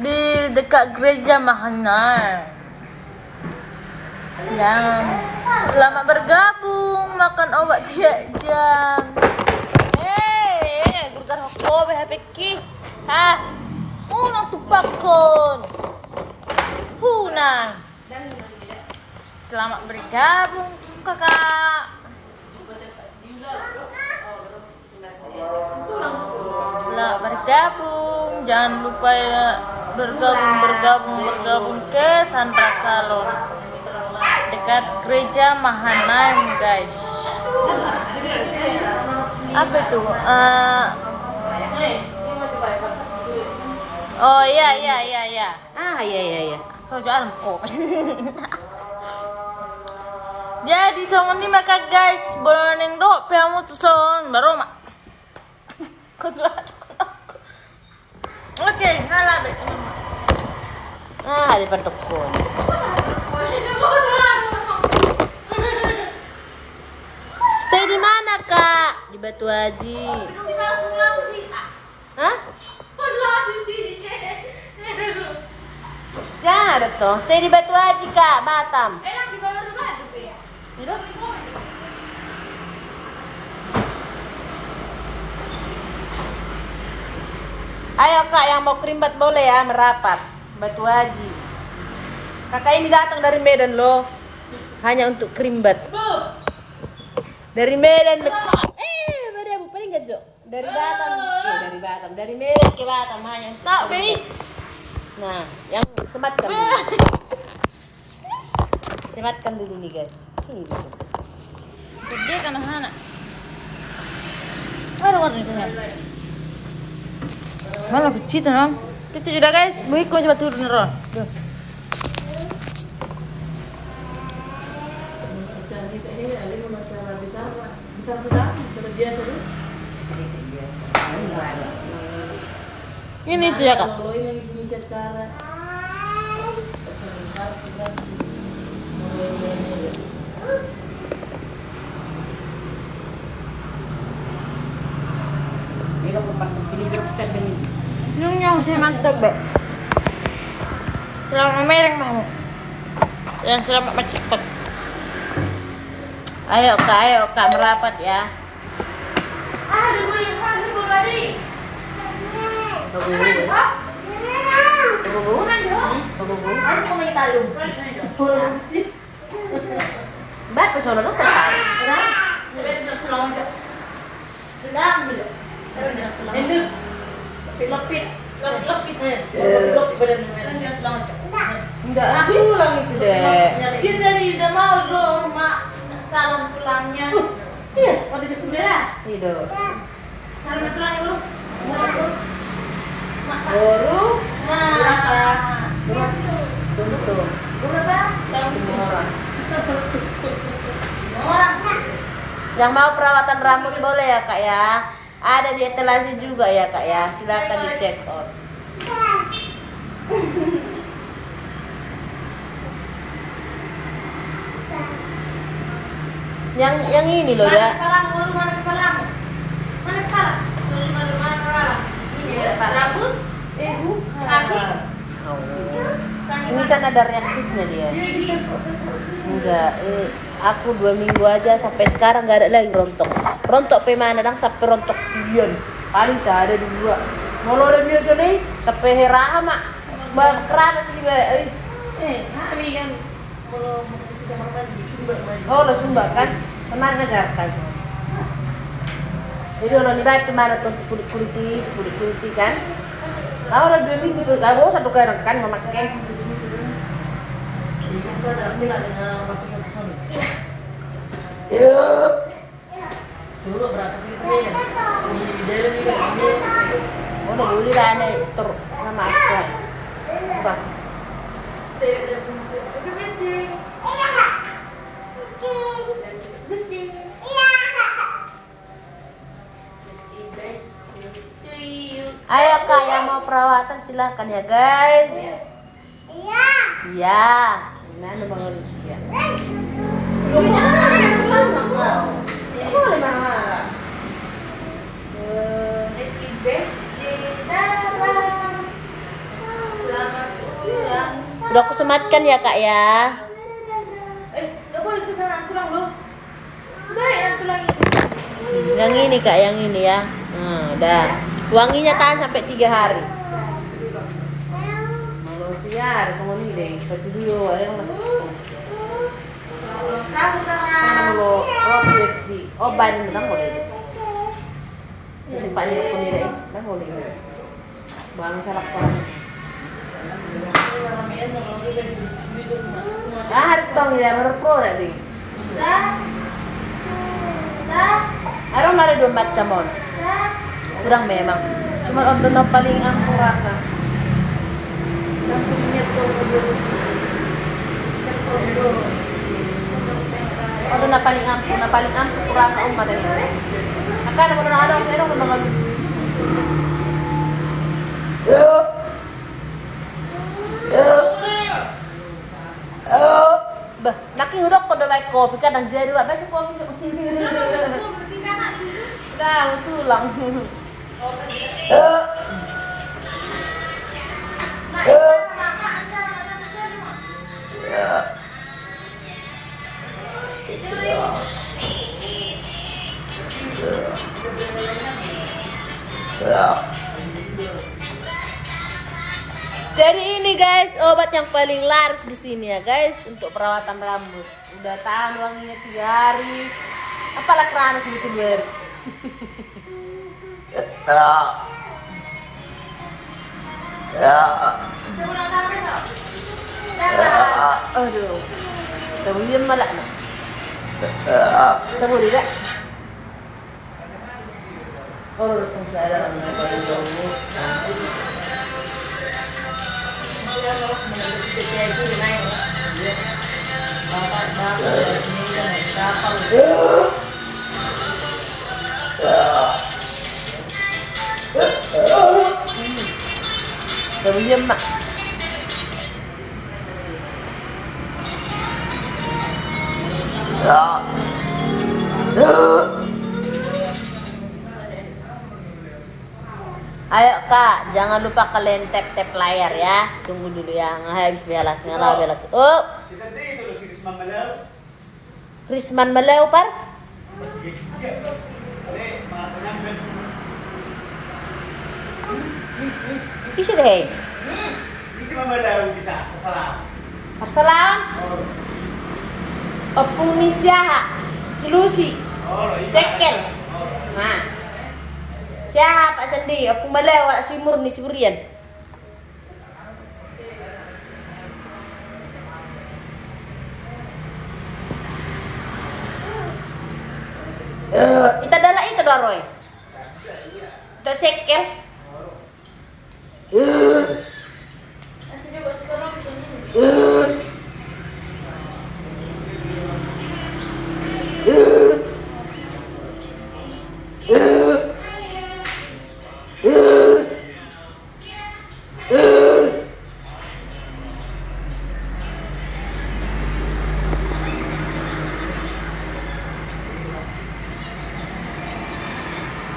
Di dekat Gereja Mahanai. Selamat bergabung, makan obat tiap jam. Gurgar hoko HP ki. Unang tupakon. Hunang. Selamat bergabung kakak. Selamat bergabung. Jangan lupa ya bergabung ke Sandra Salon dekat Gereja Mahanai guys. Apa itu? Oh iya. Iya. So jalan kok. Jadi song ni maka guys, boleh neng dok piamu tu song baru mak. Oke, ngalah be. Di pendukun. Stay di mana kak? Di Batu Aji. Hah? Jangan ada toh. Stay di Batu Aji kak, Batam. Enak di bawah rumah tuh ya. Ayo kak yang mau kerimbat boleh ya merapat Batu Aji. Kakak ini datang dari Medan loh, hanya untuk kerimbat. Dari Medan. Pada bu paling gak Jo? Dari Batam. Dari Medan ke Batam hanya. Stop, baby. Nah, yang sematkan dulu. Sematkan dulu nih guys. Sini dulu. Gede kan anak. Ada warna itu ya. Malah kecil tuh, Itu sudah guys. Buiko coba turun roh. Bisa biasa tuh. Ini tuh ya kak. Kalau ini isi cara. Yung saya mantap, Bek. Selamat mereng, Bang. Yang selamat cepat. Ayo kak merapat ya. Ada guling, ada tadi. Aku mau talung. Mbak pesono dong cepat. Enggak pulang itu deh. Dia tadi udah mau dong, Mak. Salam tulangnya. Iya. Oh, di sekolah. Tidur. Salam tulangnya dulu. Baru Nah. tunggu tuh. Berapa? Semua orang. Orang. Yang mau perawatan rambut boleh ya kak ya. Ada di etalase juga ya kak ya. Silakan di check out. Yang ini loh ya. Mana kepala? Ini ya, Pak rambut. Kaki. Ini kan ada reaktifnya dia. Enggak, aku 2 minggu aja sampai sekarang nggak ada lagi rontok. Rontok pemana dang sampai rontok pion. Paling saya ada 2. Kalau ada biasa nih sampai herama. Berkerana sih mbak. Kami kan kalau sudah makan sumbang lagi. Oh lo Sumba kan? Tenang aja kan. Jadi orang ini baik kemana tuh kulit kan? Nah udah 2 minggu tuh, kamu 1 kali kan memakai. Dulu berapa kali ya? Di jalan juga ini. Oh udah boleh lah nih tur sama aku. Bas. Ayo kak yang mau perawatan silahkan ya guys. Iya. Mana bang Alis ya? Boleh mahal. Udah aku sematkan ya kak ya. Gak boleh ke sana tulang lo. Baik, yang tulang ini. Yang ini kak, yang ini ya. Udah. Wanginya tahan sampai 3 hari. Manusia, kamu nih deh. Seperti dulu, ada yang Kamu sama. lo Pepsi. Oh, banyak nang boleh. Ini pak ini aku nih deh. Nang boleh. Bang salah orang. Hartong ya, berpro tadi. Arong ada 2 macam on. Kurang memang. Cuma on paling aku rasa. Order na paling ampuh kurasa umat ini. Akan naman ada saya dong naman. Bah, naki udok ko daw kopi kan ang jeri wa ba ko. Udah, tulang. Jadi ini guys obat yang paling laris di sini ya guys untuk perawatan rambut. Udah tahan wanginya 3 hari. Apalah kerana segitu ber. Aduh. Tahu malah. Tahu tidak? Oh, ada mak. Ayo kak, jangan lupa kalian tap layar ya. Tunggu dulu ya, habis belak, ngalah belak. Oh, Kita dito lo si Isman Malaw. Risman Maleo par? Ale, mga penambil. Isa deh. Hindi si Mamalaw bisa kasarap. Persalawan? Opung ni siya, si Lucy, Sekel. Nah, siapa sendiri? Opung Maleo, si Murni, si Burian. Ita dala itu dah Roy. Ita Sekel. Nanti juga sekarang begini.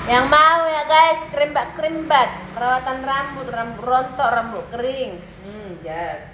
Yang mau ya guys, krimbat, perawatan rambut rontok, rambut kering. Yes.